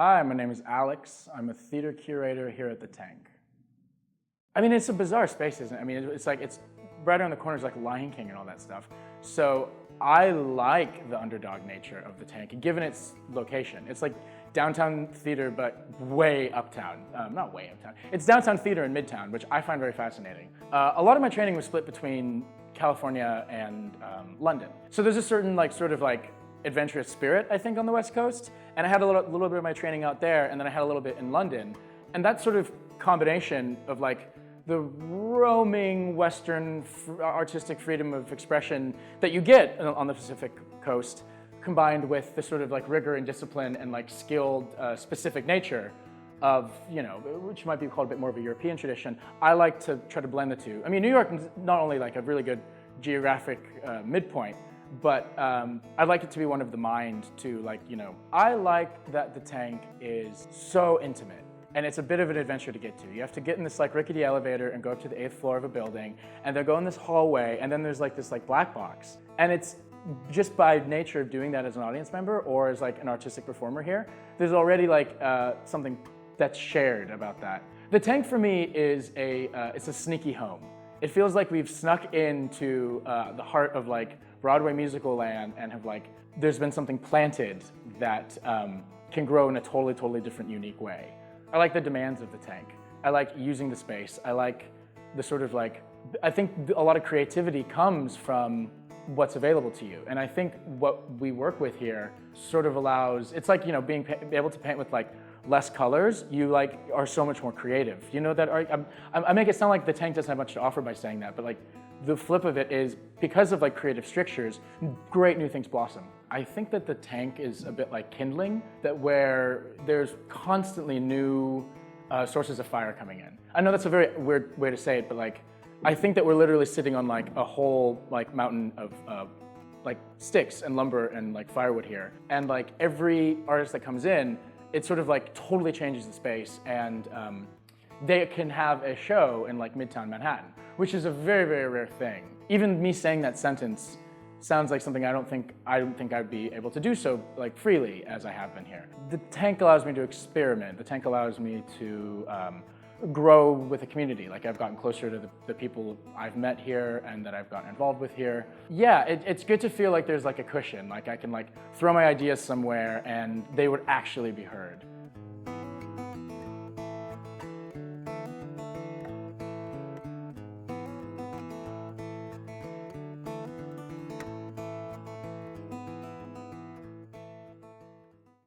Hi, my name is Alex. I'm a theater curator here at the Tank. I mean, it's a bizarre space, isn't it? I mean, it's right around the corner is like Lion King and all that stuff. So I like the underdog nature of the Tank, given its location. It's like downtown theater, but way uptown. Not way uptown. It's downtown theater in Midtown, which I find very fascinating. A lot of my training was split between California and London. So there's a certain sort of adventurous spirit, I think, on the West Coast. And I had a little bit of my training out there, and then I had a little bit in London. And that sort of combination of the roaming Western artistic freedom of expression that you get on the Pacific Coast, combined with the sort of rigor and discipline and skilled, specific nature of, which might be called a bit more of a European tradition. I like to try to blend the two. I mean, New York is not only a really good geographic midpoint, but I'd like it to be one of the mind to I like that the Tank is so intimate. And it's a bit of an adventure to get to. You have to get in this rickety elevator and go up to the 8th floor of a building, and then go in this hallway, and then there's this black box. And it's just by nature of doing that as an audience member or as an artistic performer here, there's already something that's shared about that. The Tank for me is it's a sneaky home. It feels like we've snuck into the heart of Broadway musical land and have there's been something planted that can grow in a totally different, unique way. I like the demands of the Tank. I like using the space. I like the sort of I think a lot of creativity comes from what's available to you. And I think what we work with here sort of allows, it's being able to paint with less colors, you are so much more creative. You know that, I make it sound like the Tank doesn't have much to offer by saying that, but the flip of it is because of creative strictures, great new things blossom. I think that the Tank is a bit like kindling, that where there's constantly new sources of fire coming in. I know that's a very weird way to say it, but I think that we're literally sitting on a whole mountain of sticks and lumber and firewood here. And every artist that comes in, it sort of totally changes the space, and they can have a show in Midtown Manhattan, which is a very rare thing. Even me saying that sentence sounds like something I don't think I'd be able to do so freely as I have been here. The Tank allows me to experiment. The Tank allows me to grow with the community. I've gotten closer to the people I've met here and that I've gotten involved with here. Yeah, it's good to feel there's a cushion, I can throw my ideas somewhere and they would actually be heard.